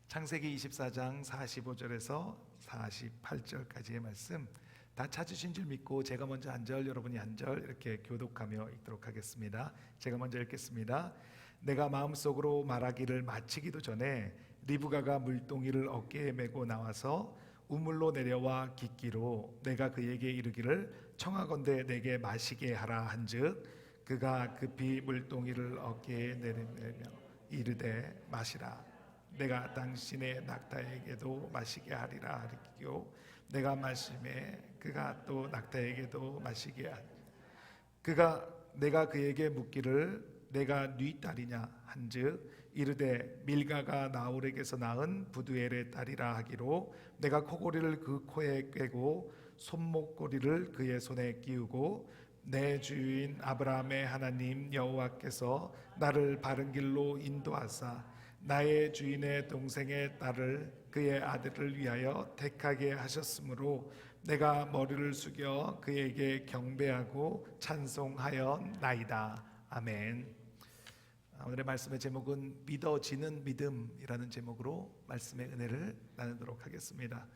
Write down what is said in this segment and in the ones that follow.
창세기 24장 45절에서 48절까지의 말씀 다 찾으신 줄 믿고 제가 먼저 한 절, 여러분이 한 절 이렇게 교독하며 읽도록 하겠습니다. 제가 먼저 읽겠습니다. 내가 마음속으로 말하기를 마치기도 전에 리브가가 물동이를 어깨에 메고 나와서 우물로 내려와 깃기로 내가 그에게 이르기를 청하건대 내게 마시게 하라 한즉 그가 급히 물동이를 어깨에 내리며 이르되 마시라. 내가 당신의 낙타에게도 마시게 하리라 하리요 내가 마심에 그가 또 낙타에게도 마시게 하리. 그가 내가 그에게 묻기를 내가 네 딸이냐 한즉 이르되 밀가가 나홀에게서 낳은 부두엘의 딸이라 하기로 내가 코고리를 그 코에 꿰고 손목고리를 그의 손에 끼우고 내 주인 아브라함의 하나님 여호와께서 나를 바른 길로 인도하사 나의 주인의 동생의 딸을 그의 아들을 위하여 택하게 하셨으므로 내가 머리를 숙여 그에게 경배하고 찬송하였나이다. 아멘. 오늘의 말씀의 제목은 믿어지는 믿음이라는 제목으로 말씀의 은혜를 나누도록 하겠습니다.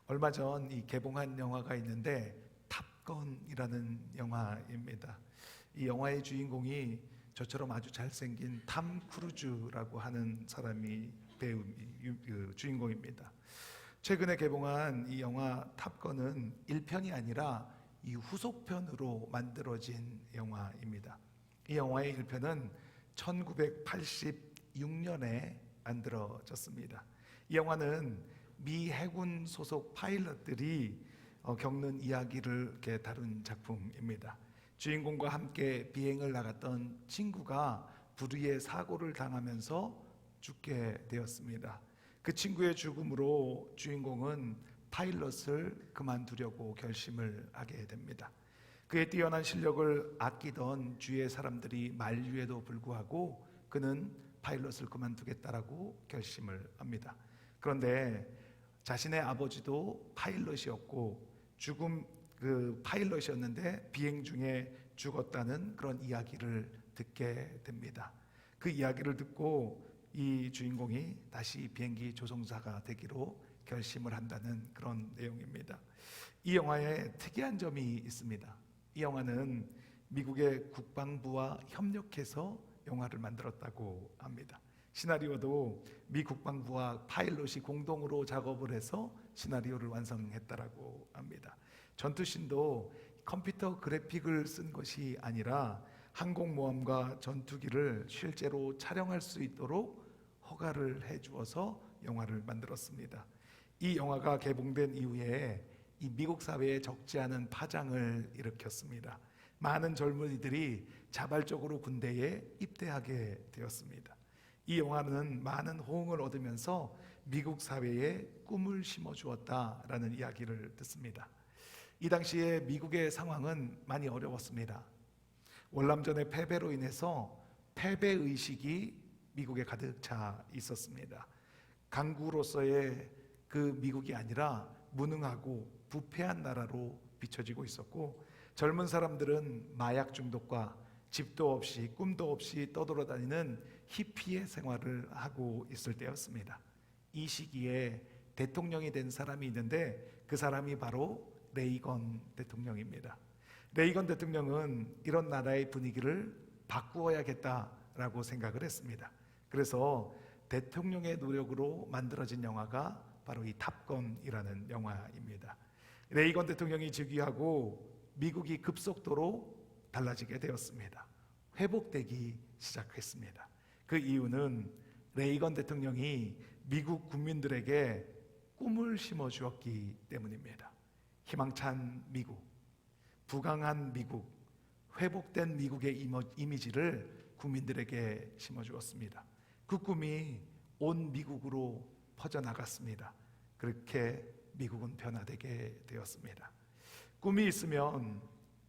얼마 전 이 개봉한 영화가 있는데 탑건이라는 영화입니다. 이 영화의 주인공이 저처럼 아주 잘생긴 탐 크루즈라고 하는 사람이 주인공입니다. 최근에 개봉한 이 영화 탑건은 1편이 아니라 이 후속편으로 만들어진 영화입니다. 이 영화의 1편은 1986년에 만들어졌습니다. 이 영화는 미 해군 소속 파일럿들이 겪는 이야기를 이렇게 다룬 작품입니다. 주인공과 함께 비행을 나갔던 친구가 불의의 사고를 당하면서 죽게 되었습니다. 그 친구의 죽음으로 주인공은 파일럿을 그만두려고 결심을 하게 됩니다. 그의 뛰어난 실력을 아끼던 주위의 사람들이 만류에도 불구하고 그는 파일럿을 그만두겠다라고 결심을 합니다. 그런데 자신의 아버지도 파일럿이었고 죽음 그 파일럿이었는데 비행 중에 죽었다는 그런 이야기를 듣게 됩니다. 그 이야기를 듣고 이 주인공이 다시 비행기 조종사가 되기로 결심을 한다는 그런 내용입니다. 이 영화에 특이한 점이 있습니다. 이 영화는 미국의 국방부와 협력해서 영화를 만들었다고 합니다. 시나리오도 미 국방부와 파일럿이 공동으로 작업을 해서 시나리오를 완성했다라고 합니다. 전투씬도 컴퓨터 그래픽을 쓴 것이 아니라 항공모함과 전투기를 실제로 촬영할 수 있도록 허가를 해주어서 영화를 만들었습니다. 이 영화가 개봉된 이후에 이 미국 사회에 적지 않은 파장을 일으켰습니다. 많은 젊은이들이 자발적으로 군대에 입대하게 되었습니다. 이 영화는 많은 호응을 얻으면서 미국 사회에 꿈을 심어주었다라는 이야기를 듣습니다. 이 당시에 미국의 상황은 많이 어려웠습니다. 월남전의 패배로 인해서 패배의식이 미국에 가득 차 있었습니다. 강국으로서의 그 미국이 아니라 무능하고 부패한 나라로 비춰지고 있었고 젊은 사람들은 마약 중독과 집도 없이 꿈도 없이 떠돌아다니는 히피의 생활을 하고 있을 때였습니다. 이 시기에 대통령이 된 사람이 있는데 그 사람이 바로 레이건 대통령입니다. 레이건 대통령은 이런 나라의 분위기를 바꾸어야겠다라고 생각을 했습니다. 그래서 대통령의 노력으로 만들어진 영화가 바로 이 탑건이라는 영화입니다. 레이건 대통령이 즉위하고 미국이 급속도로 달라지게 되었습니다. 회복되기 시작했습니다. 그 이유는 레이건 대통령이 미국 국민들에게 꿈을 심어주었기 때문입니다. 희망찬 미국, 부강한 미국, 회복된 미국의 이미지를 국민들에게 심어주었습니다. 그 꿈이 온 미국으로 퍼져나갔습니다. 그렇게 미국은 변화되게 되었습니다. 꿈이 있으면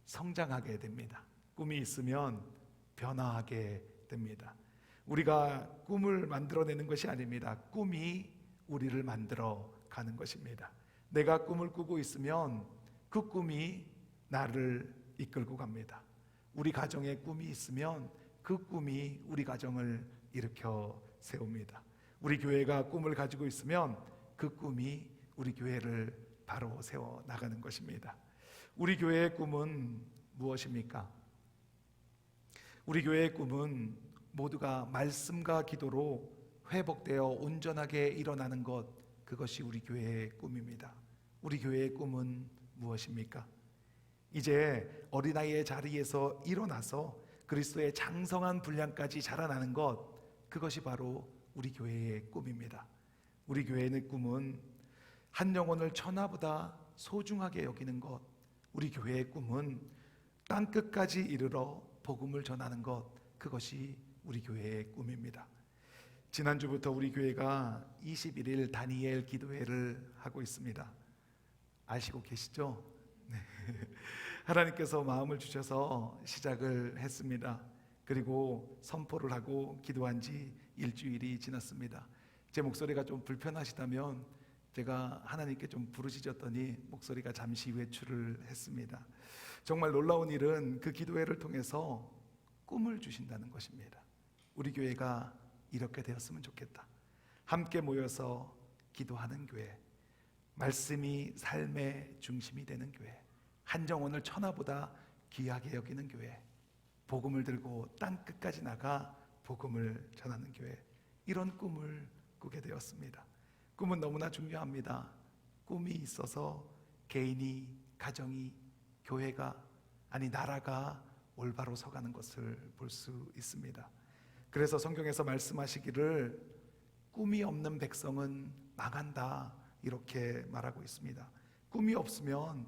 성장하게 됩니다. 꿈이 있으면 변화하게 됩니다. 우리가 꿈을 만들어내는 것이 아닙니다. 꿈이 우리를 만들어 가는 것입니다. 내가 꿈을 꾸고 있으면 그 꿈이 나를 이끌고 갑니다. 우리 가정에 꿈이 있으면 그 꿈이 우리 가정을 일으켜 세웁니다. 우리 교회가 꿈을 가지고 있으면 그 꿈이 우리 교회를 바로 세워 나가는 것입니다. 우리 교회의 꿈은 무엇입니까? 우리 교회의 꿈은 모두가 말씀과 기도로 회복되어 온전하게 일어나는 것, 그것이 우리 교회의 꿈입니다. 우리 교회의 꿈은 무엇입니까? 이제 어린아이의 자리에서 일어나서 그리스도의 장성한 분량까지 자라나는 것, 그것이 바로 우리 교회의 꿈입니다. 우리 교회의 꿈은 한 영혼을 천하보다 소중하게 여기는 것, 우리 교회의 꿈은 땅끝까지 이르러 복음을 전하는 것, 그것이 우리 교회의 꿈입니다. 지난주부터 우리 교회가 21일 다니엘 기도회를 하고 있습니다. 아시고 계시죠? 네. 하나님께서 마음을 주셔서 시작을 했습니다. 그리고 선포를 하고 기도한 지 일주일이 지났습니다. 제 목소리가 좀 불편하시다면 제가 하나님께 좀 부르짖었더니 목소리가 잠시 외출을 했습니다. 정말 놀라운 일은 그 기도회를 통해서 꿈을 주신다는 것입니다. 우리 교회가 이렇게 되었으면 좋겠다. 함께 모여서 기도하는 교회, 말씀이 삶의 중심이 되는 교회, 한 영혼을 천하보다 귀하게 여기는 교회, 복음을 들고 땅끝까지 나가 복음을 전하는 교회, 이런 꿈을 꾸게 되었습니다. 꿈은 너무나 중요합니다. 꿈이 있어서 개인이, 가정이, 교회가, 아니 나라가 올바로 서가는 것을 볼 수 있습니다. 그래서 성경에서 말씀하시기를 꿈이 없는 백성은 망한다, 이렇게 말하고 있습니다. 꿈이 없으면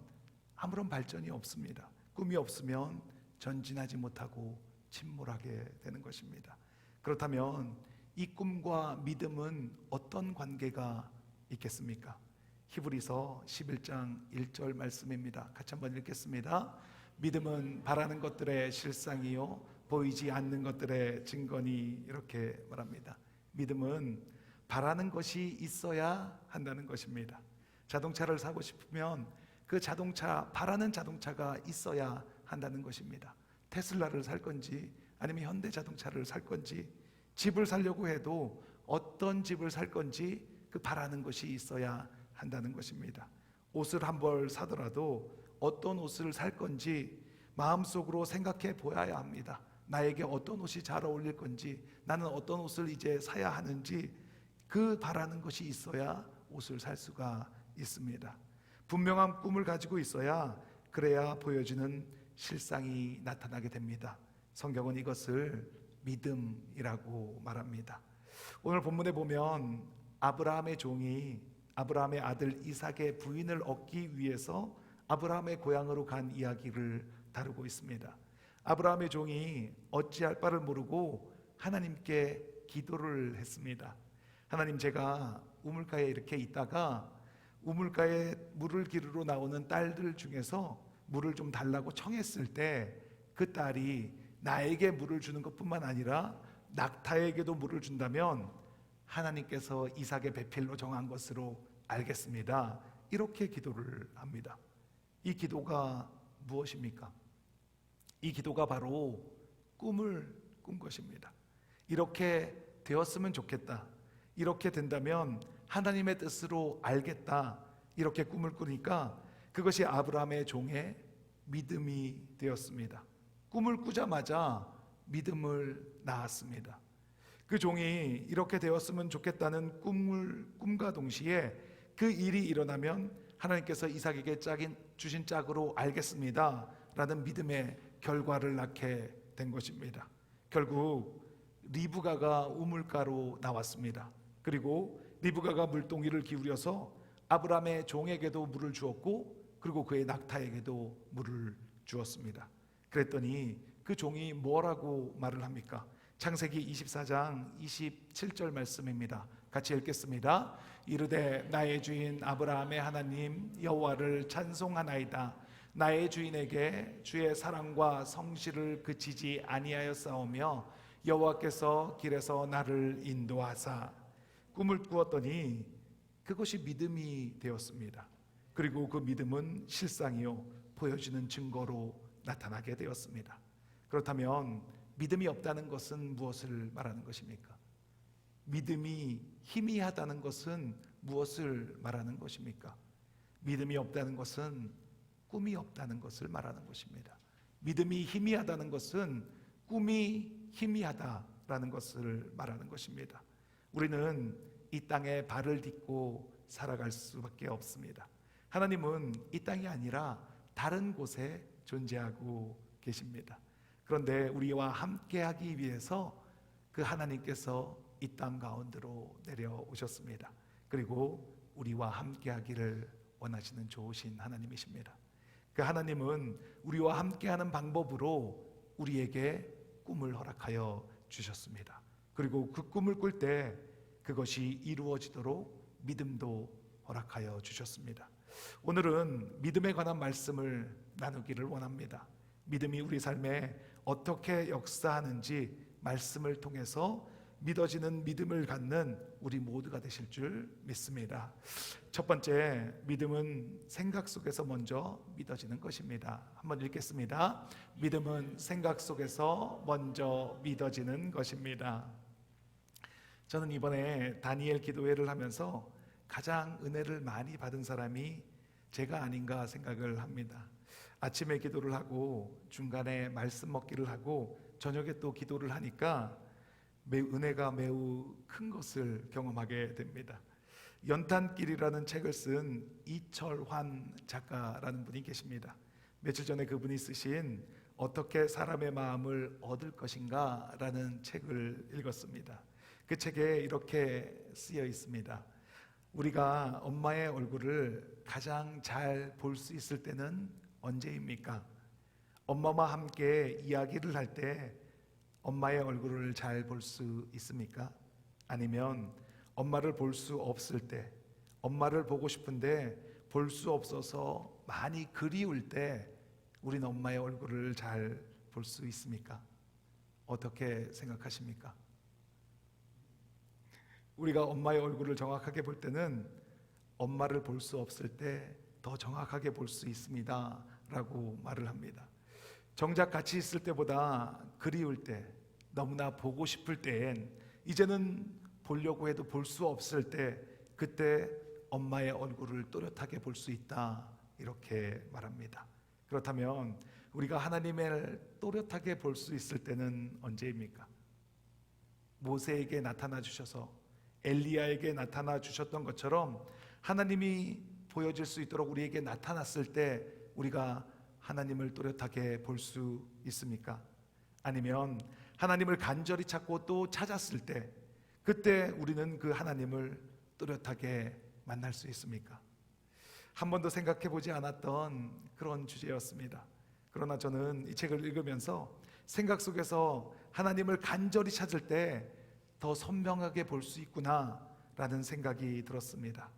아무런 발전이 없습니다. 꿈이 없으면 전진하지 못하고 침몰하게 되는 것입니다. 그렇다면 이 꿈과 믿음은 어떤 관계가 있겠습니까? 히브리서 11장 1절 말씀입니다. 같이 한번 읽겠습니다. 믿음은 바라는 것들의 실상이요 보이지 않는 것들의 증거니, 이렇게 말합니다. 믿음은 바라는 것이 있어야 한다는 것입니다. 자동차를 사고 싶으면 그 자동차, 바라는 자동차가 있어야 한다는 것입니다. 테슬라를 살 건지 아니면 현대자동차를 살 건지, 집을 살려고 해도 어떤 집을 살 건지 그 바라는 것이 있어야 한다는 것입니다. 옷을 한 벌 사더라도 어떤 옷을 살 건지 마음속으로 생각해 보아야 합니다. 나에게 어떤 옷이 잘 어울릴 건지, 나는 어떤 옷을 이제 사야 하는지, 그 바라는 것이 있어야 옷을 살 수가 있습니다. 분명한 꿈을 가지고 있어야, 그래야 보여지는 실상이 나타나게 됩니다. 성경은 이것을 믿음이라고 말합니다. 오늘 본문에 보면 아브라함의 종이 아브라함의 아들 이삭의 부인을 얻기 위해서 아브라함의 고향으로 간 이야기를 다루고 있습니다. 아브라함의 종이 어찌할 바를 모르고 하나님께 기도를 했습니다. 하나님, 제가 우물가에 이렇게 있다가 우물가에 물을 기르러 나오는 딸들 중에서 물을 좀 달라고 청했을 때 그 딸이 나에게 물을 주는 것뿐만 아니라 낙타에게도 물을 준다면 하나님께서 이삭의 배필로 정한 것으로 알겠습니다. 이렇게 기도를 합니다. 이 기도가 무엇입니까? 이 기도가 바로 꿈을 꾼 것입니다. 이렇게 되었으면 좋겠다, 이렇게 된다면 하나님의 뜻으로 알겠다, 이렇게 꿈을 꾸니까 그것이 아브라함의 종의 믿음이 되었습니다. 꿈을 꾸자마자 믿음을 낳았습니다. 그 종이 이렇게 되었으면 좋겠다는 꿈과 동시에 그 일이 일어나면 하나님께서 이삭에게 주신 짝으로 알겠습니다 라는 믿음의 결과를 낳게 된 것입니다. 결국 리브가가 우물가로 나왔습니다. 그리고 리브가가 물동이를 기울여서 아브라함의 종에게도 물을 주었고, 그리고 그의 낙타에게도 물을 주었습니다. 그랬더니 그 종이 뭐라고 말을 합니까? 창세기 24장 27절 말씀입니다. 같이 읽겠습니다. 이르되 나의 주인 아브라함의 하나님 여호와를 찬송하나이다. 나의 주인에게 주의 사랑과 성실을 그치지 아니하였사오며 여호와께서 길에서 나를 인도하사. 꿈을 꾸었더니 그것이 믿음이 되었습니다. 그리고 그 믿음은 실상이요 보여지는 증거로 나타나게 되었습니다. 그렇다면 믿음이 없다는 것은 무엇을 말하는 것입니까? 믿음이 희미하다는 것은 무엇을 말하는 것입니까? 믿음이 없다는 것은 꿈이 없다는 것을 말하는 것입니다. 믿음이 희미하다는 것은 꿈이 희미하다라는 것을 말하는 것입니다. 우리는 이 땅에 발을 딛고 살아갈 수밖에 없습니다. 하나님은 이 땅이 아니라 다른 곳에 존재하고 계십니다. 그런데 우리와 함께하기 위해서 그 하나님께서 이 땅 가운데로 내려오셨습니다. 그리고 우리와 함께하기를 원하시는 좋으신 하나님이십니다. 그 하나님은 우리와 함께하는 방법으로 우리에게 꿈을 허락하여 주셨습니다. 그리고 그 꿈을 꿀 때 그것이 이루어지도록 믿음도 허락하여 주셨습니다. 오늘은 믿음에 관한 말씀을 나누기를 원합니다. 믿음이 우리 삶에 어떻게 역사하는지 말씀을 통해서 믿어지는 믿음을 갖는 우리 모두가 되실 줄 믿습니다. 첫 번째, 믿음은 생각 속에서 먼저 믿어지는 것입니다. 한번 읽겠습니다. 믿음은 생각 속에서 먼저 믿어지는 것입니다. 저는 이번에 다니엘 기도회를 하면서 가장 은혜를 많이 받은 사람이 제가 아닌가 생각을 합니다. 아침에 기도를 하고 중간에 말씀 먹기를 하고 저녁에 또 기도를 하니까 은혜가 매우 큰 것을 경험하게 됩니다. 연탄길이라는 책을 쓴 이철환 작가라는 분이 계십니다. 며칠 전에 그분이 쓰신 어떻게 사람의 마음을 얻을 것인가 라는 책을 읽었습니다. 그 책에 이렇게 쓰여 있습니다. 우리가 엄마의 얼굴을 가장 잘 볼 수 있을 때는 언제입니까? 엄마와 함께 이야기를 할 때 엄마의 얼굴을 잘 볼 수 있습니까? 아니면 엄마를 볼 수 없을 때, 엄마를 보고 싶은데 볼 수 없어서 많이 그리울 때 우리는 엄마의 얼굴을 잘 볼 수 있습니까? 어떻게 생각하십니까? 우리가 엄마의 얼굴을 정확하게 볼 때는 엄마를 볼 수 없을 때 더 정확하게 볼 수 있습니다 라고 말을 합니다. 정작 같이 있을 때보다 그리울 때, 너무나 보고 싶을 때엔 이제는 보려고 해도 볼 수 없을 때, 그때 엄마의 얼굴을 또렷하게 볼 수 있다 이렇게 말합니다. 그렇다면 우리가 하나님을 또렷하게 볼 수 있을 때는 언제입니까? 모세에게 나타나 주셔서 엘리야에게 나타나 주셨던 것처럼 하나님이 보여질 수 있도록 우리에게 나타났을 때 우리가 하나님을 또렷하게 볼 수 있습니까? 아니면 하나님을 간절히 찾고 또 찾았을 때 그때 우리는 그 하나님을 또렷하게 만날 수 있습니까? 한 번도 생각해 보지 않았던 그런 주제였습니다. 그러나 저는 이 책을 읽으면서 생각 속에서 하나님을 간절히 찾을 때 더 선명하게 볼 수 있구나 라는 생각이 들었습니다.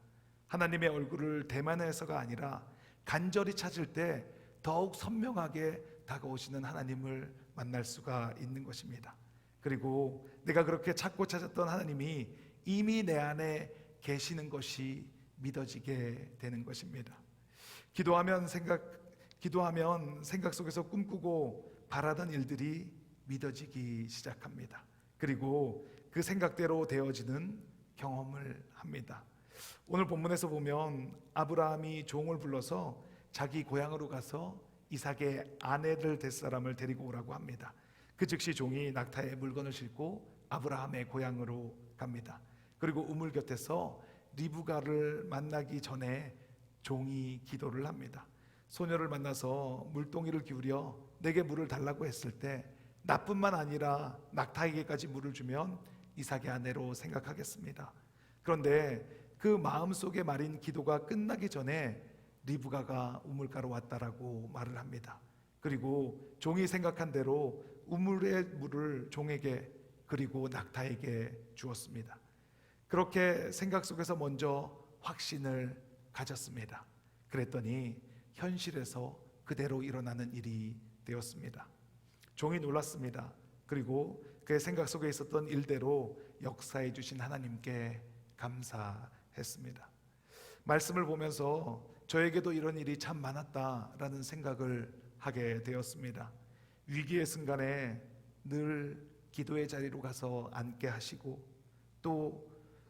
하나님의 얼굴을 대면해서가 아니라 간절히 찾을 때 더욱 선명하게 다가오시는 하나님을 만날 수가 있는 것입니다. 그리고 내가 그렇게 찾고 찾았던 하나님이 이미 내 안에 계시는 것이 믿어지게 되는 것입니다. 기도하면 생각 속에서 꿈꾸고 바라던 일들이 믿어지기 시작합니다. 그리고 그 생각대로 되어지는 경험을 합니다. 오늘 본문에서 보면 아브라함이 종을 불러서 자기 고향으로 가서 이삭의 아내를 될 사람을 데리고 오라고 합니다. 그 즉시 종이 낙타에 물건을 싣고 아브라함의 고향으로 갑니다. 그리고 우물 곁에서 리브가를 만나기 전에 종이 기도를 합니다. 소녀를 만나서 물동이를 기울여 내게 물을 달라고 했을 때 나뿐만 아니라 낙타에게까지 물을 주면 이삭의 아내로 생각하겠습니다. 그런데 그 마음속의 말인 기도가 끝나기 전에 리브가가 우물가로 왔다라고 말을 합니다. 그리고 종이 생각한 대로 우물의 물을 종에게 그리고 낙타에게 주었습니다. 그렇게 생각 속에서 먼저 확신을 가졌습니다. 그랬더니 현실에서 그대로 일어나는 일이 되었습니다. 종이 놀랐습니다. 그리고 그의 생각 속에 있었던 일대로 역사해 주신 하나님께 감사했습니다. 말씀을 보면서 저에게도 이런 일이 참 많았다라는 생각을 하게 되었습니다. 위기의 순간에 늘 기도의 자리로 가서 앉게 하시고 또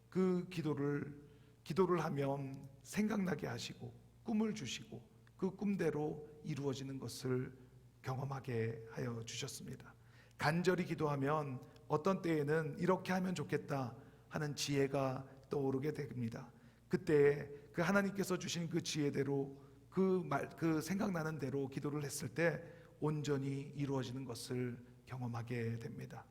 그 기도를 하면 생각나게 하시고 꿈을 주시고 그 꿈대로 이루어지는 것을 경험하게 하여 주셨습니다. 간절히 기도하면 어떤 때에는 이렇게 하면 좋겠다 하는 지혜가 떠오르게 됩니다. 그때 그 하나님께서 주신 그 지혜대로 그 생각나는 대로 기도를 했을 때 온전히 이루어지는 것을 경험하게 됩니다.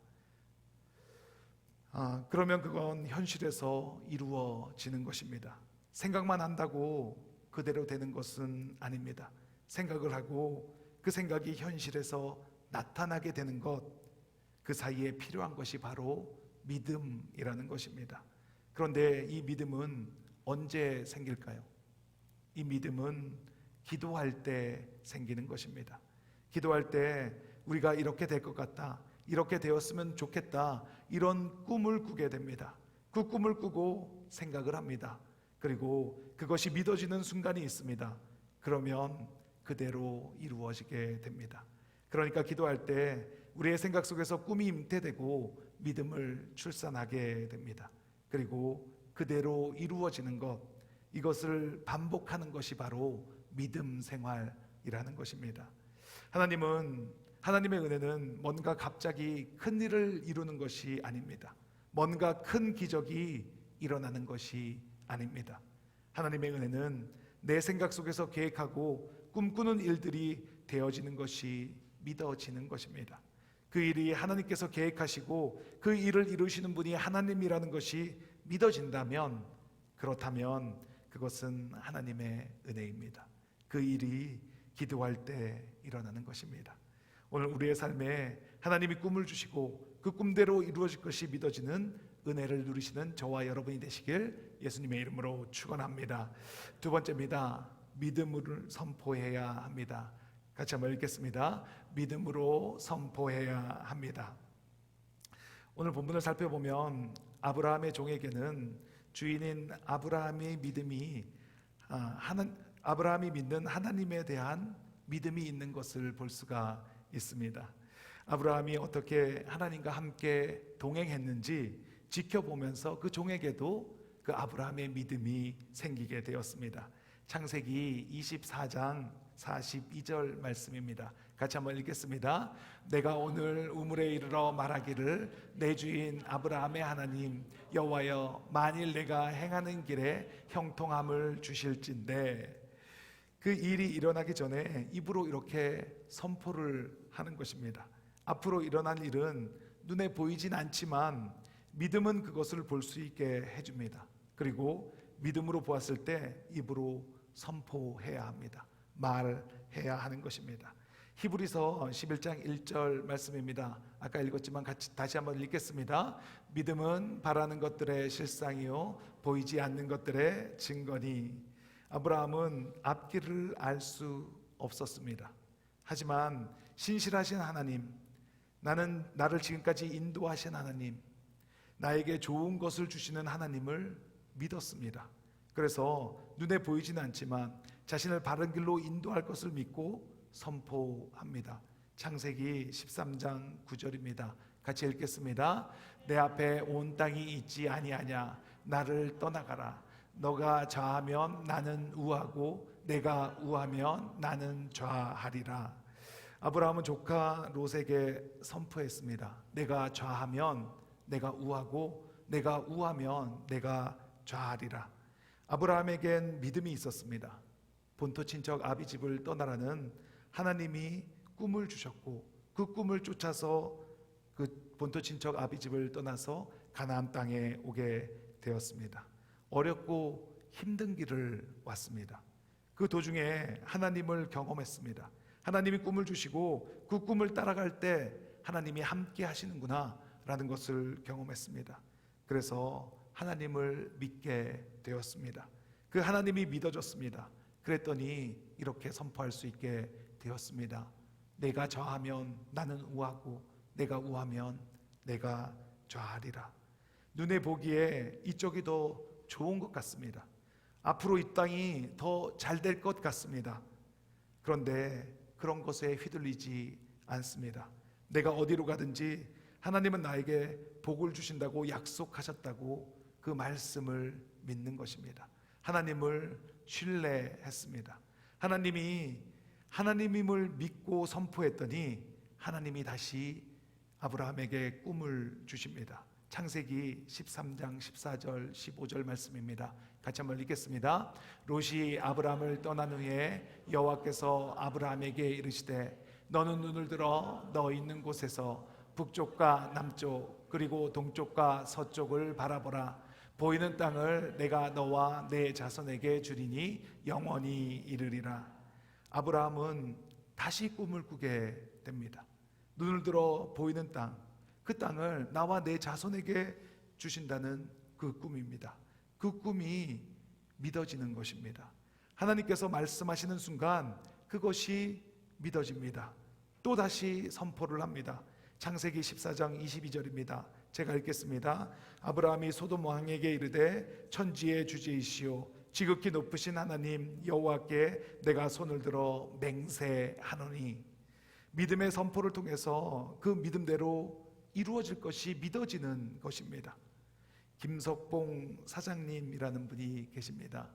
그러면 그건 현실에서 이루어지는 것입니다. 생각만 한다고 그대로 되는 것은 아닙니다. 생각을 하고 그 생각이 현실에서 나타나게 되는 것, 그 사이에 필요한 것이 바로 믿음이라는 것입니다. 그런데 이 믿음은 언제 생길까요? 이 믿음은 기도할 때 생기는 것입니다. 기도할 때 우리가 이렇게 될 것 같다, 이렇게 되었으면 좋겠다, 이런 꿈을 꾸게 됩니다. 그 꿈을 꾸고 생각을 합니다. 그리고 그것이 믿어지는 순간이 있습니다. 그러면 그대로 이루어지게 됩니다. 그러니까 기도할 때 우리의 생각 속에서 꿈이 잉태되고 믿음을 출산하게 됩니다. 그리고 그대로 이루어지는 것, 이것을 반복하는 것이 바로 믿음 생활이라는 것입니다. 하나님의 은혜는 뭔가 갑자기 큰 일을 이루는 것이 아닙니다. 뭔가 큰 기적이 일어나는 것이 아닙니다. 하나님의 은혜는 내 생각 속에서 계획하고 꿈꾸는 일들이 되어지는 것이 믿어지는 것입니다. 그 일이 하나님께서 계획하시고 그 일을 이루시는 분이 하나님이라는 것이 믿어진다면, 그렇다면 그것은 하나님의 은혜입니다. 그 일이 기도할 때 일어나는 것입니다. 오늘 우리의 삶에 하나님이 꿈을 주시고 그 꿈대로 이루어질 것이 믿어지는 은혜를 누리시는 저와 여러분이 되시길 예수님의 이름으로 축원합니다. 두 번째입니다. 믿음을 선포해야 합니다. 같이 한번 읽겠습니다. 믿음으로 선포해야 합니다. 오늘 본문을 살펴보면 아브라함의 종에게는 주인인 아브라함의 믿음이 아브라함이 믿는 하나님에 대한 믿음이 있는 것을 볼 수가 있습니다. 아브라함이 어떻게 하나님과 함께 동행했는지 지켜보면서 그 종에게도 그 아브라함의 믿음이 생기게 되었습니다. 창세기 24장 42절 말씀입니다. 같이 한번 읽겠습니다. 내가 오늘 우물에 이르러 말하기를 내 주인 아브라함의 하나님 여호와여, 만일 내가 행하는 길에 형통함을 주실진대. 그 일이 일어나기 전에 입으로 이렇게 선포를 하는 것입니다. 앞으로 일어날 일은 눈에 보이진 않지만 믿음은 그것을 볼 수 있게 해줍니다. 그리고 믿음으로 보았을 때 입으로 선포해야 합니다. 말해야 하는 것입니다. 히브리서 11장 1절 말씀입니다. 아까 읽었지만 다시 한번 읽겠습니다. 믿음은 바라는 것들의 실상이요 보이지 않는 것들의 증거니. 아브라함은 앞길을 알 수 없었습니다. 하지만 신실하신 하나님, 나를 지금까지 인도하신 하나님, 나에게 좋은 것을 주시는 하나님을 믿었습니다. 그래서 눈에 보이지는 않지만 자신을 바른 길로 인도할 것을 믿고 선포합니다. 창세기 13장 9절입니다. 같이 읽겠습니다. 내 앞에 온 땅이 있지 아니하냐. 나를 떠나가라. 너가 좌하면 나는 우하고 내가 우하면 나는 좌하리라. 아브라함은 조카 롯에게 선포했습니다. 내가 좌하면 내가 우하고 내가 우하면 내가 좌하리라. 아브라함에겐 믿음이 있었습니다. 본토 친척 아비 집을 떠나라는 하나님이 꿈을 주셨고 그 꿈을 쫓아서 그 본토 친척 아비 집을 떠나서 가나안 땅에 오게 되었습니다. 어렵고 힘든 길을 왔습니다. 그 도중에 하나님을 경험했습니다. 하나님이 꿈을 주시고 그 꿈을 따라갈 때 하나님이 함께 하시는구나 라는 것을 경험했습니다. 그래서 하나님을 믿게 되었습니다. 그 하나님이 믿어졌습니다. 그랬더니 이렇게 선포할 수 있게 되었습니다. 내가 좌하면 나는 우하고 내가 우하면 내가 좌하리라. 눈에 보기에 이쪽이 더 좋은 것 같습니다. 앞으로 이 땅이 더 잘 될 것 같습니다. 그런데 그런 것에 휘둘리지 않습니다. 내가 어디로 가든지 하나님은 나에게 복을 주신다고 약속하셨다고 그 말씀을 믿는 것입니다. 하나님을 신뢰했습니다. 하나님임을 믿고 선포했더니 하나님이 다시 아브라함에게 꿈을 주십니다. 창세기 13장 14절 15절 말씀입니다. 같이 한번 읽겠습니다. 롯이 아브라함을 떠난 후에 여호와께서 아브라함에게 이르시되 너는 눈을 들어 너 있는 곳에서 북쪽과 남쪽 그리고 동쪽과 서쪽을 바라보라. 보이는 땅을 내가 너와 내 자손에게 주리니 영원히 이르리라. 아브라함은 다시 꿈을 꾸게 됩니다. 눈을 들어 보이는 땅, 그 땅을 나와 내 자손에게 주신다는 그 꿈입니다. 그 꿈이 믿어지는 것입니다. 하나님께서 말씀하시는 순간 그것이 믿어집니다. 또 다시 선포를 합니다. 창세기 14장 22절입니다. 제가 읽겠습니다. 아브라함이 소돔 왕에게 이르되 천지의 주지이시오 지극히 높으신 하나님 여호와께 내가 손을 들어 맹세하노니. 믿음의 선포를 통해서 그 믿음대로 이루어질 것이 믿어지는 것입니다. 김석봉 사장님이라는 분이 계십니다.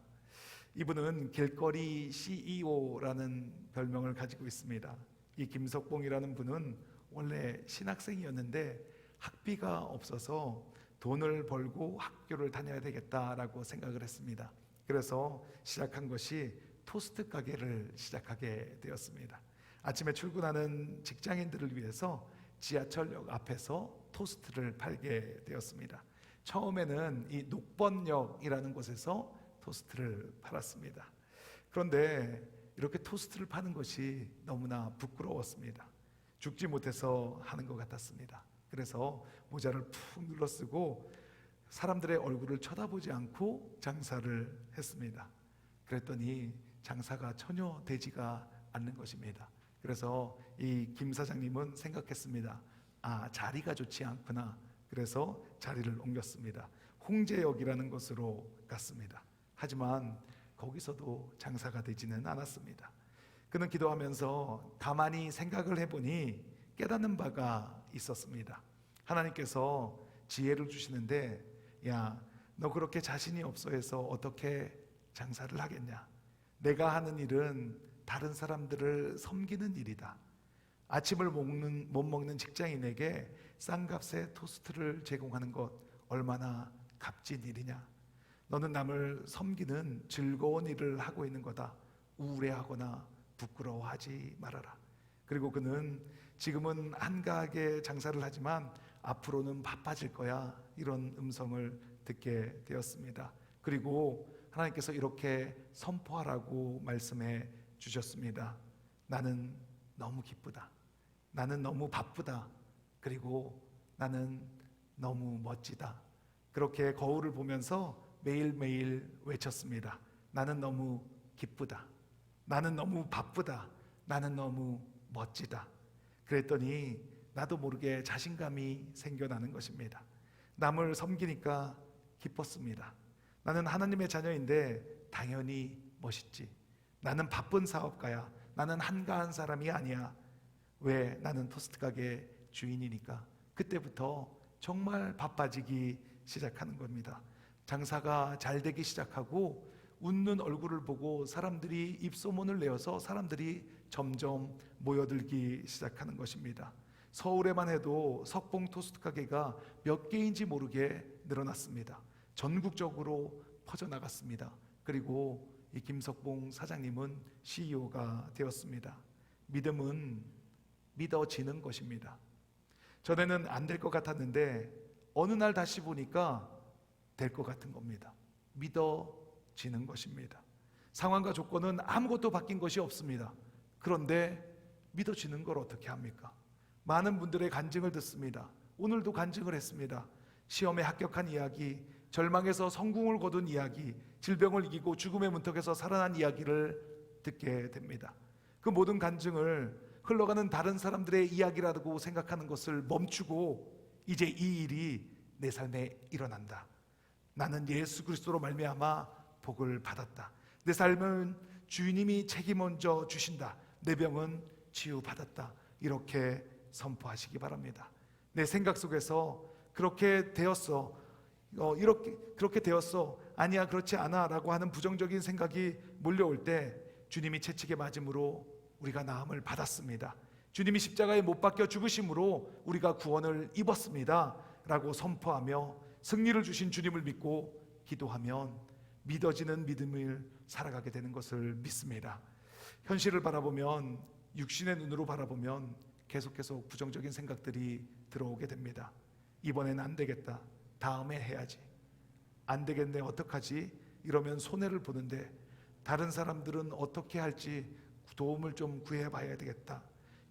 이분은 길거리 CEO라는 별명을 가지고 있습니다. 이 김석봉이라는 분은 원래 신학생이었는데 학비가 없어서 돈을 벌고 학교를 다녀야 되겠다라고 생각을 했습니다. 그래서 시작한 것이 토스트 가게를 시작하게 되었습니다. 아침에 출근하는 직장인들을 위해서 지하철역 앞에서 토스트를 팔게 되었습니다. 처음에는 이 녹번역이라는 곳에서 토스트를 팔았습니다. 그런데 이렇게 토스트를 파는 것이 너무나 부끄러웠습니다. 죽지 못해서 하는 것 같았습니다. 그래서 모자를 푹 눌러 쓰고 사람들의 얼굴을 쳐다보지 않고 장사를 했습니다. 그랬더니 장사가 전혀 되지가 않는 것입니다. 그래서 이 김 사장님은 생각했습니다. 자리가 좋지 않구나. 그래서 자리를 옮겼습니다. 홍제역이라는 곳으로 갔습니다. 하지만 거기서도 장사가 되지는 않았습니다. 그는 기도하면서 가만히 생각을 해보니 깨닫는 바가 있었습니다. 하나님께서 지혜를 주시는데 야, 너 그렇게 자신이 없어 해서 어떻게 장사를 하겠냐? 내가 하는 일은 다른 사람들을 섬기는 일이다. 아침을 못 먹는 직장인에게 싼 값에 토스트를 제공하는 것 얼마나 값진 일이냐? 너는 남을 섬기는 즐거운 일을 하고 있는 거다. 우울해하거나 부끄러워하지 말아라. 그리고 그는 지금은 한가하게 장사를 하지만 앞으로는 바빠질 거야. 이런 음성을 듣게 되었습니다. 그리고 하나님께서 이렇게 선포하라고 말씀해 주셨습니다. 나는 너무 기쁘다. 나는 너무 바쁘다. 그리고 나는 너무 멋지다. 그렇게 거울을 보면서 매일매일 외쳤습니다. 나는 너무 기쁘다. 나는 너무 바쁘다. 나는 너무 멋지다. 그랬더니 나도 모르게 자신감이 생겨나는 것입니다. 남을 섬기니까 기뻤습니다. 나는 하나님의 자녀인데 당연히 멋있지. 나는 바쁜 사업가야. 나는 한가한 사람이 아니야. 왜? 나는 토스트 가게 주인이니까. 그때부터 정말 바빠지기 시작하는 겁니다. 장사가 잘 되기 시작하고 웃는 얼굴을 보고 사람들이 입소문을 내어서 사람들이 점점 모여들기 시작하는 것입니다. 서울에만 해도 석봉 토스트 가게가 몇 개인지 모르게 늘어났습니다. 전국적으로 퍼져나갔습니다. 그리고 이 김석봉 사장님은 CEO가 되었습니다. 믿음은 믿어지는 것입니다. 전에는 안 될 것 같았는데 어느 날 다시 보니까 될 것 같은 겁니다. 믿어지는 것입니다. 상황과 조건은 아무것도 바뀐 것이 없습니다. 그런데 믿어지는 걸 어떻게 합니까? 많은 분들의 간증을 듣습니다. 오늘도 간증을 했습니다. 시험에 합격한 이야기, 절망에서 성공을 거둔 이야기, 질병을 이기고 죽음의 문턱에서 살아난 이야기를 듣게 됩니다. 그 모든 간증을 흘러가는 다른 사람들의 이야기라고 생각하는 것을 멈추고 이제 이 일이 내 삶에 일어난다. 나는 예수 그리스도로 말미암아 복을 받았다. 내 삶은 주님이 책임져 주신다. 내 병은 치유받았다. 이렇게 선포하시기 바랍니다. 내 생각 속에서 그렇게 되었어. 그렇게 되었어. 아니야, 그렇지 않아 라고 하는 부정적인 생각이 몰려올 때 주님이 채찍에 맞음으로 우리가 나음을 받았습니다. 주님이 십자가에 못 박혀 죽으심으로 우리가 구원을 입었습니다 라고 선포하며 승리를 주신 주님을 믿고 기도하면 믿어지는 믿음을 살아가게 되는 것을 믿습니다. 현실을 바라보면, 육신의 눈으로 바라보면 계속 부정적인 생각들이 들어오게 됩니다. 이번엔 안 되겠다, 다음에 해야지, 안 되겠네, 어떡하지, 이러면 손해를 보는데 다른 사람들은 어떻게 할지 도움을 좀 구해봐야 되겠다.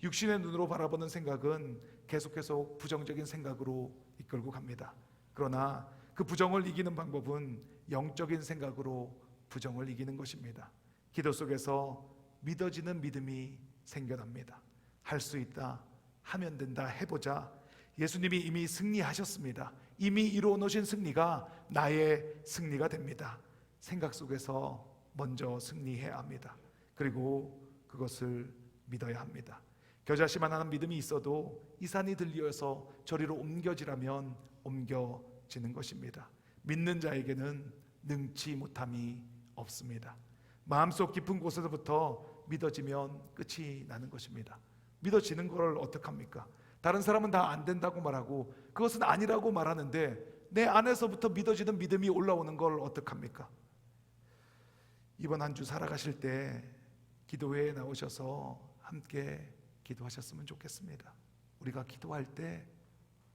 육신의 눈으로 바라보는 생각은 계속 부정적인 생각으로 이끌고 갑니다. 그러나 그 부정을 이기는 방법은 영적인 생각으로 부정을 이기는 것입니다. 기도 속에서 믿어지는 믿음이 생겨납니다. 할 수 있다, 하면 된다, 해보자. 예수님이 이미 승리하셨습니다. 이미 이루어 놓으신 승리가 나의 승리가 됩니다. 생각 속에서 먼저 승리해야 합니다. 그리고 그것을 믿어야 합니다. 겨자씨만한 믿음이 있어도 이 산이 들려서 저리로 옮겨지라면 옮겨지는 것입니다. 믿는 자에게는 능치 못함이 없습니다. 마음속 깊은 곳에서부터 믿어지면 끝이 나는 것입니다. 믿어지는 걸 어떡합니까? 다른 사람은 다 안 된다고 말하고 그것은 아니라고 말하는데 내 안에서부터 믿어지는 믿음이 올라오는 걸 어떡합니까? 이번 한 주 살아가실 때 기도회에 나오셔서 함께 기도하셨으면 좋겠습니다. 우리가 기도할 때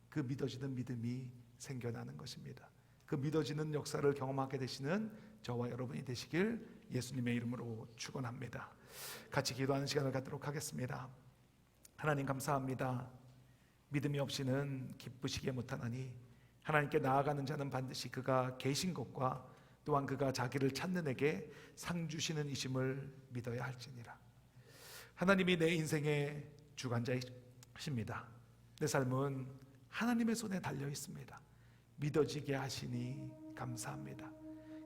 그 믿어지는 믿음이 생겨나는 것입니다. 그 믿어지는 역사를 경험하게 되시는 저와 여러분이 되시길 예수님의 이름으로 축원합니다. 같이 기도하는 시간을 갖도록 하겠습니다. 하나님 감사합니다. 믿음이 없이는 기쁘시게 못하나니 하나님께 나아가는 자는 반드시 그가 계신 것과 또한 그가 자기를 찾는 에게 상 주시는 이심을 믿어야 할지니라. 하나님이 내 인생의 주관자이십니다. 내 삶은 하나님의 손에 달려 있습니다. 믿어지게 하시니 감사합니다.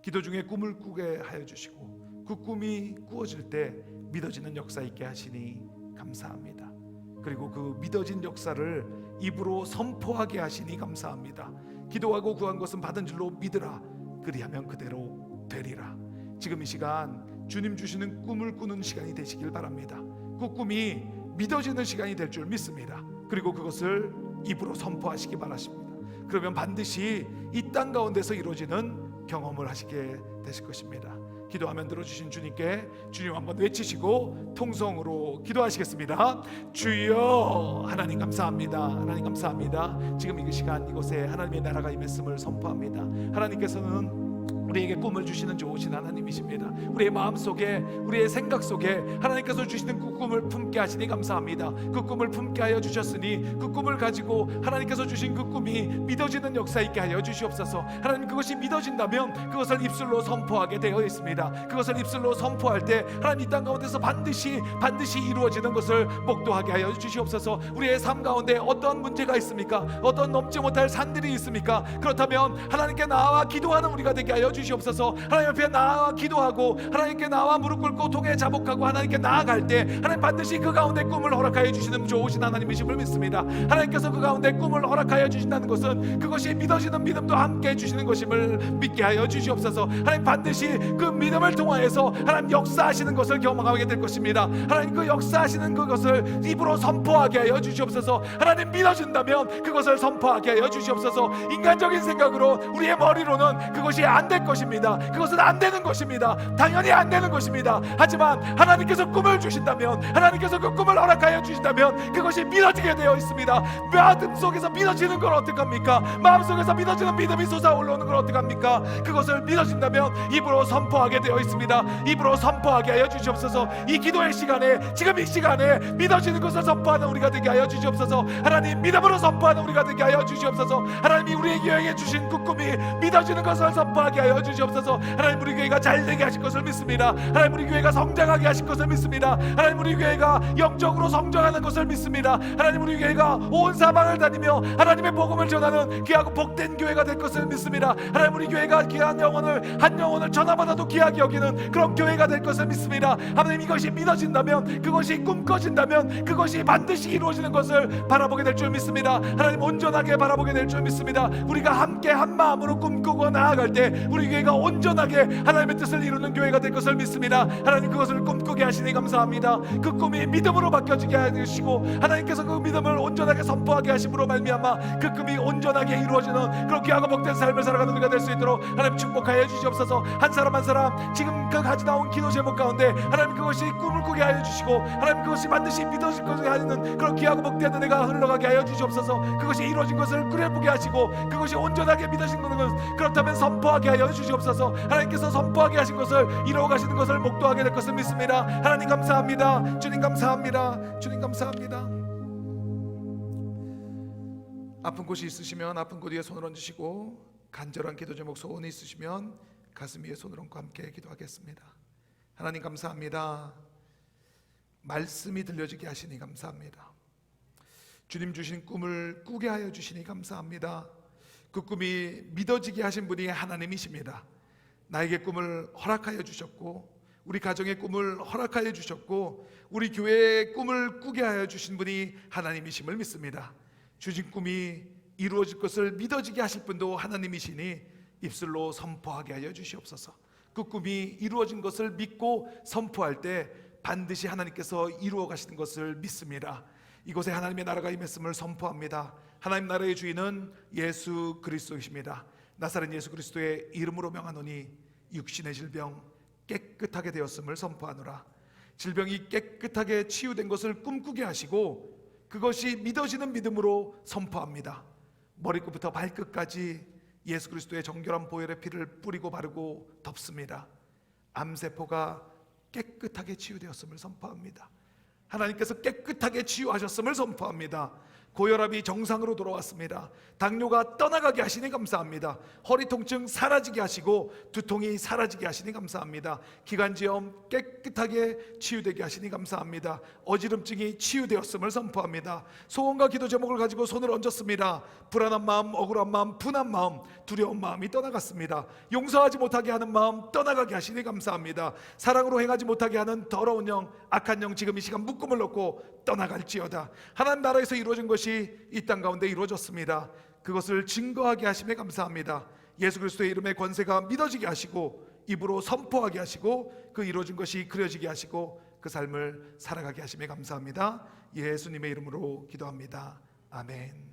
기도 중에 꿈을 꾸게 하여 주시고 그 꿈이 꾸어질 때 믿어지는 역사 있게 하시니 감사합니다. 그리고 그 믿어진 역사를 입으로 선포하게 하시니 감사합니다. 기도하고 구한 것은 받은 줄로 믿으라. 그리하면 그대로 되리라. 지금 이 시간 주님 주시는 꿈을 꾸는 시간이 되시길 바랍니다. 그 꿈이 믿어지는 시간이 될 줄 믿습니다. 그리고 그것을 입으로 선포하시기 바랍니다. 그러면 반드시 이 땅 가운데서 이루어지는 경험을 하시게 되실 것입니다. 기도하면 들어주신 주님께 주님 한번 외치시고 통성으로 기도하시겠습니다. 주여. 하나님 감사합니다. 하나님 감사합니다. 지금 이 시간 이곳에 하나님의 나라가 임했음을 선포합니다. 하나님께서는 우리에게 꿈을 주시는 좋으신 하나님이십니다. 우리의 마음속에, 우리의 생각 속에 하나님께서 주시는 그 꿈을 품게 하시니 감사합니다. 그 꿈을 품게 하여 주셨으니 그 꿈을 가지고 하나님께서 주신 그 꿈이 믿어지는 역사 있게 하여 주시옵소서. 하나님, 그것이 믿어진다면 그것을 입술로 선포하게 되어 있습니다. 그것을 입술로 선포할 때 하나님 이 땅 가운데서 반드시 이루어지는 것을 목도하게 하여 주시옵소서. 우리의 삶 가운데 어떤 문제가 있습니까? 어떤 넘지 못할 산들이 있습니까? 그렇다면 하나님께 나와 기도하는 우리가 되게 하여 주시옵소서. 하나님 앞에 나와 기도하고 하나님께 나와 무릎 꿇고 통해 자복하고 하나님께 나아갈 때 하나님 반드시 그 가운데 꿈을 허락하여 주시는 좋으신 하나님이심을 믿습니다. 하나님께서 그 가운데 꿈을 허락하여 주신다는 것은 그것이 믿어지는 믿음도 함께 해주시는 것임을 믿게 하여 주시옵소서. 하나님 반드시 그 믿음을 통하여서 하나님 역사하시는 것을 경험하게 될 것입니다. 하나님 그 역사하시는 그것을 입으로 선포하게 하여 주시옵소서. 하나님 믿어진다면 그것을 선포하게 하여 주시옵소서. 인간적인 생각으로 우리의 머리로는 그것이 안 될 것입니다. 그것은 안 되는 것입니다. 당연히 안 되는 것입니다. 하지만 하나님께서 꿈을 주신다면, 하나님께서 그 꿈을 허락하여 주신다면 그것이 믿어지게 되어 있습니다. 마음 속에서 믿어지는 걸 어떡합니까? 마음 속에서 믿어지는 믿음이 솟아올라오는 걸 어떡합니까? 그것을 믿어진다면 입으로 선포하게 되어 있습니다. 입으로 선포하게 하여 주시옵소서. 이 기도의 시간에, 지금 이 시간에 믿어지는 것을 선포하는 우리가 되게 하여 주시옵소서. 하나님, 믿음으로 선포하는 우리가 되게 하여 주시옵소서. 하나님이 우리에게 주신 그 꿈이 믿어지는 것을 선포하게 하여 하여 주시옵소서. 하나님 우리 교회가 잘되게 하실 것을 믿습니다. 하나님 우리 교회가 성장하게 하실 것을 믿습니다. 하나님 우리 교회가 영적으로 성장하는 것을 믿습니다. 하나님 우리 교회가 온 사방을 다니며 하나님의 복음을 전하는 귀하고 복된 교회가 될 것을 믿습니다. 하나님 우리 교회가 귀한 영혼을 한 영혼을 전화받아도 귀하게 여기는 그런 교회가 될 것을 믿습니다. 하나님 이것이 믿어진다면, 그것이 꿈꿔진다면 그것이 반드시 이루어지는 것을 바라보게 될 줄 믿습니다. 하나님 온전하게 바라보게 될 줄 믿습니다. 우리가 함께 한 마음으로 꿈꾸고 나아갈 때 우리 교회가 온전하게 하나님의 뜻을 이루는 교회가 될 것을 믿습니다. 하나님 그것을 꿈꾸게 하시니 감사합니다. 그 꿈이 믿음으로 바뀌어지게 해주시고 하나님께서 그 믿음을 온전하게 선포하게 하심으로 말미암아 그 꿈이 온전하게 이루어지는 그런 귀하고 복된 삶을 살아가는 우리가 될 수 있도록 하나님 축복하여 주시옵소서. 한 사람 한 사람 지금 그 가지 나온 기도 제목 가운데 하나님 그것이 꿈을 꾸게 하여 주시고 하나님 그것이 반드시 믿어질 것을 하는 그런 귀하고 복된 은혜가 흘러가게 하여 주시옵소서. 그것이 이루어진 것을 그려보게 하시고 그것이 온전하게 믿어진 것은 그렇다면 선포하게 하여 주시옵소서. 하나님께서 선포하게 하신 것을 이루어 가시는 것을 목도하게 될 것을 믿습니다. 하나님 감사합니다. 주님 감사합니다. 주님 감사합니다. 아픈 곳이 있으시면 아픈 곳 위에 손을 얹으시고 간절한 기도 제목 소원이 있으시면 가슴 위에 손을 얹고 함께 기도하겠습니다. 하나님 감사합니다. 말씀이 들려지게 하시니 감사합니다. 주님 주신 꿈을 꾸게 하여 주시니 감사합니다. 그 꿈이 믿어지게 하신 분이 하나님이십니다. 나에게 꿈을 허락하여 주셨고 우리 가정의 꿈을 허락하여 주셨고 우리 교회의 꿈을 꾸게 하여 주신 분이 하나님이심을 믿습니다. 주신 꿈이 이루어질 것을 믿어지게 하실 분도 하나님이시니 입술로 선포하게 하여 주시옵소서. 그 꿈이 이루어진 것을 믿고 선포할 때 반드시 하나님께서 이루어 가시는 것을 믿습니다. 이곳에 하나님의 나라가 임했음을 선포합니다. 하나님 나라의 주인은 예수 그리스도이십니다. 나사렛 예수 그리스도의 이름으로 명하노니 육신의 질병 깨끗하게 되었음을 선포하노라. 질병이 깨끗하게 치유된 것을 꿈꾸게 하시고 그것이 믿어지는 믿음으로 선포합니다. 머리끝부터 발끝까지 예수 그리스도의 정결한 보혈의 피를 뿌리고 바르고 덮습니다. 암세포가 깨끗하게 치유되었음을 선포합니다. 하나님께서 깨끗하게 치유하셨음을 선포합니다. 고혈압이 정상으로 돌아왔습니다. 당뇨가 떠나가게 하시니 감사합니다. 허리 통증 사라지게 하시고 두통이 사라지게 하시니 감사합니다. 기관지염 깨끗하게 치유되게 하시니 감사합니다. 어지럼증이 치유되었음을 선포합니다. 소원과 기도 제목을 가지고 손을 얹었습니다. 불안한 마음, 억울한 마음, 분한 마음, 두려운 마음이 떠나갔습니다. 용서하지 못하게 하는 마음 떠나가게 하시니 감사합니다. 사랑으로 행하지 못하게 하는 더러운 영, 악한 영 지금 이 시간 묶음을 놓고 떠나갈지어다. 하나님 나라에서 이루어진 것이 이 땅 가운데 이루어졌습니다. 그것을 증거하게 하심에 감사합니다. 예수 그리스도의 이름의 권세가 믿어지게 하시고 입으로 선포하게 하시고 그 이루어진 것이 그려지게 하시고 그 삶을 살아가게 하심에 감사합니다. 예수님의 이름으로 기도합니다. 아멘.